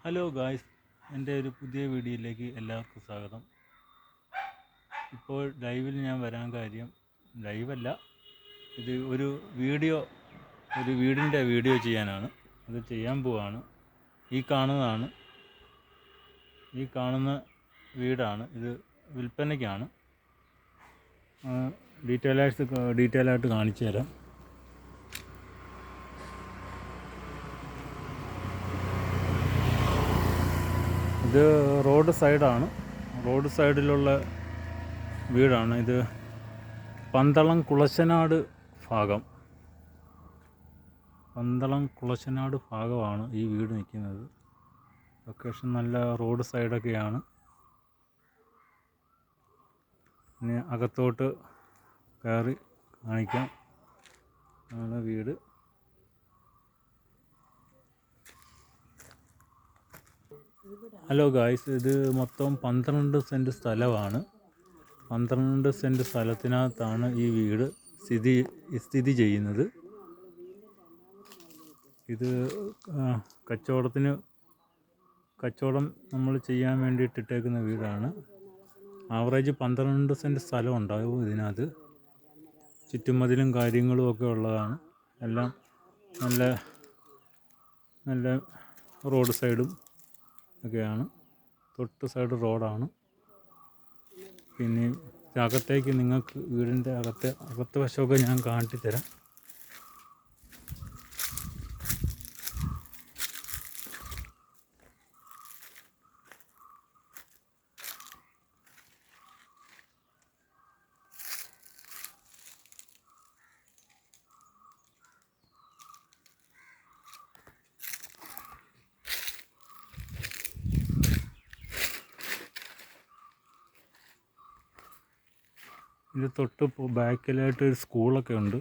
Hello guys, എൻ്റെ ഒരു പുതിയ വീഡിയോയിലേക്ക് എല്ലാവർക്കും സ്വാഗതം. ഇപ്പോൾ ലൈവിൽ ഞാൻ വരാൻ കാര്യം ലൈവല്ല, ഇത് ഒരു വീടിൻ്റെ വീഡിയോ ചെയ്യാനാണ്. അത് ചെയ്യാൻ പോവാണ്. ഈ കാണുന്ന വീടാണ് ഇത്. വിൽപ്പനയ്ക്കാണ്. ഡീറ്റെയിൽ ആയിട്ട് കാണിച്ചു തരാം. ഇത് റോഡ് സൈഡിലുള്ള വീടാണ്. ഇത് പന്തളം കുളശനാട് ഭാഗമാണ് ഈ വീട് നിൽക്കുന്നത്. ലൊക്കേഷൻ നല്ല റോഡ് സൈഡൊക്കെയാണ്. ഇനി അകത്തോട്ട് കയറി കാണിക്കാം. ആണ് വീട്. ഹലോ ഗായ്സ്, ഇത് മൊത്തം 12 സെൻറ്റ് സ്ഥലമാണ്. 12 സെൻറ്റ് സ്ഥലത്തിനകത്താണ് ഈ വീട് സ്ഥിതി ചെയ്യുന്നത്. ഇത് കച്ചവടം നമ്മൾ ചെയ്യാൻ വേണ്ടിയിട്ടിട്ടേക്കുന്ന വീടാണ്. ആവറേജ് 12 സെൻറ്റ് സ്ഥലം ഉണ്ടാവും ഇതിനകത്ത്. ചുറ്റുമതിലും കാര്യങ്ങളും ഒക്കെ ഉള്ളതാണ്. എല്ലാം നല്ല റോഡ് സൈഡും ഒക്കെയാണ്. തൊട്ട് സൈഡ് റോഡാണ്. പിന്നെ അകത്തേക്ക് നിങ്ങൾക്ക് വീടിൻ്റെ അകത്തെ വശമൊക്കെ ഞാൻ കാണിച്ചു തരാം. ഇത് തൊട്ട് ബാക്കിലായിട്ട് ഒരു സ്കൂളൊക്കെ ഉണ്ട്.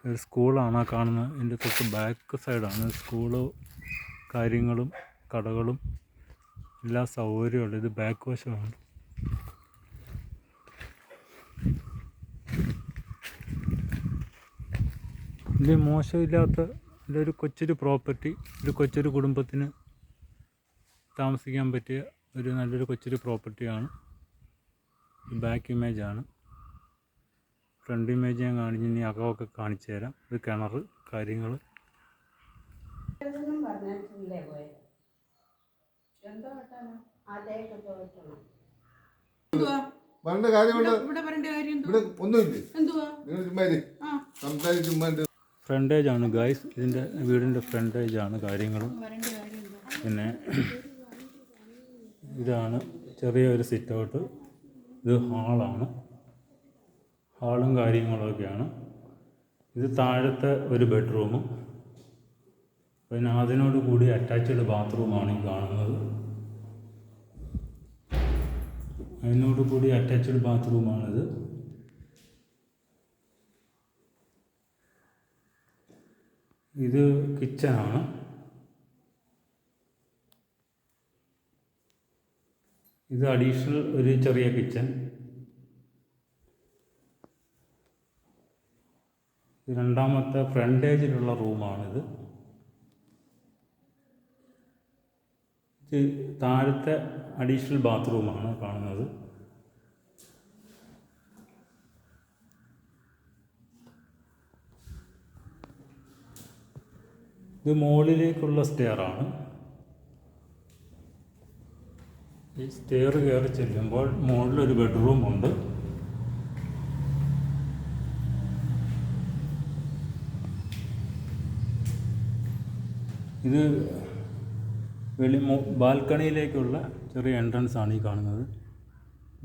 ഒരു സ്കൂളാണ് ആ കാണുന്നത്. ഇതിൻ്റെ തൊട്ട് ബാക്ക് സൈഡാണ് സ്കൂള്. കാര്യങ്ങളും കടകളും എല്ലാ സൗകര്യമുണ്ട്. ഇത് ബാക്ക് വശമാണ്. ഇത് മോശമില്ലാത്ത ഒരു കൊച്ചൊരു പ്രോപ്പർട്ടി, ഒരു കൊച്ചൊരു കുടുംബത്തിന് താമസിക്കാൻ പറ്റിയ ഒരു നല്ലൊരു കൊച്ചൊരു പ്രോപ്പർട്ടിയാണ്. ബാക്ക് ഇമേജാണ്. ഫ്രണ്ട് ഇമേജ് ഞാൻ കാണിച്ച് ഇനി അകമൊക്കെ കാണിച്ചു തരാം. ഇത് കിണർ കാര്യങ്ങൾ. ഫ്രണ്ടേജാണ് ഗായ്സ്, ഇതിൻ്റെ വീടിൻ്റെ ഫ്രണ്ടേജാണ് കാര്യങ്ങളും. പിന്നെ ഇതാണ് ചെറിയൊരു സിറ്റ് ഔട്ട്. ഇത് ഹാളും കാര്യങ്ങളൊക്കെയാണ്. ഇത് താഴത്തെ ഒരു ബെഡ്റൂമും പിന്നെ അതിനോട് കൂടി അറ്റാച്ച്ഡ് ബാത്റൂമാണ് ഈ കാണുന്നത്. അതിനോട് കൂടി അറ്റാച്ച്ഡ് ബാത്റൂമാണിത്. ഇത് കിച്ചണാണ്. ഇത് അഡീഷണൽ ഒരു ചെറിയ കിച്ചൺ. രണ്ടാമത്തെ ഫ്രണ്ടേജിലുള്ള റൂമാണിത്. ഇത് താഴത്തെ അഡീഷണൽ ബാത്റൂമാണ് കാണുന്നത്. ഇത് മുകളിലേക്കുള്ള സ്റ്റെയറാണ്. ഈ സ്റ്റെയർ കയറി ചെല്ലുമ്പോൾ മുകളിലൊരു ബെഡ്റൂമുണ്ട്. ഇത് ബാൽക്കണിയിലേക്കുള്ള ചെറിയ എൻട്രൻസ് ആണ് ഈ കാണുന്നത്.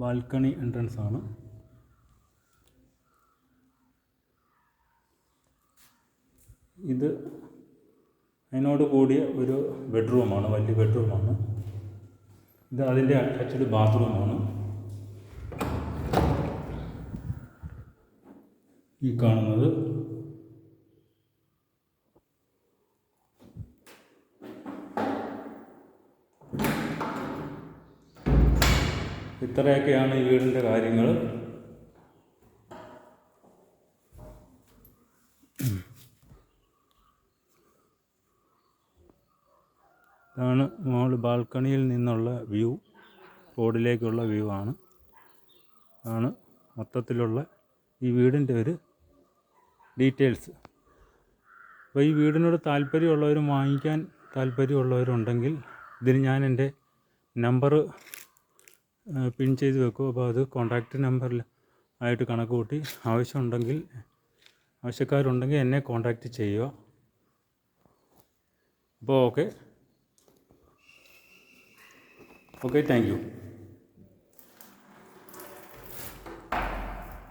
ബാൽക്കണി എൻട്രൻസ് ആണ്. ഇത് അതിനോട് കൂടിയ ഒരു ബെഡ്റൂമാണ്, വലിയ ബെഡ്റൂമാണ്. ഇത് അതിൻ്റെ അറ്റാച്ച്ഡ് ബാത്റൂമാണ് ഈ കാണുന്നത്. ഇത്രയൊക്കെയാണ് ഈ വീടിൻ്റെ കാര്യങ്ങൾ. ഇതാണ് ബാൽക്കണിയിൽ നിന്നുള്ള വ്യൂ, റോഡിലേക്കുള്ള വ്യൂ ആണ് മൊത്തത്തിലുള്ള ഈ വീടിൻ്റെ ഒരു ഡീറ്റെയിൽസ്. അപ്പോൾ ഈ വീടിനോട് താല്പര്യമുള്ളവരും വാങ്ങിക്കാൻ താല്പര്യമുള്ളവരുണ്ടെങ്കിൽ ഇതിന് ഞാൻ എൻ്റെ നമ്പർ പിൻ ചെയ്ത് വെക്കും. അപ്പോൾ അത് കോൺടാക്റ്റ് നമ്പറിൽ ആയിട്ട് കണക്ക് കൂട്ടി ആവശ്യക്കാരുണ്ടെങ്കിൽ എന്നെ കോൺടാക്റ്റ് ചെയ്യുക. അപ്പോൾ ഓക്കെ, താങ്ക് യു.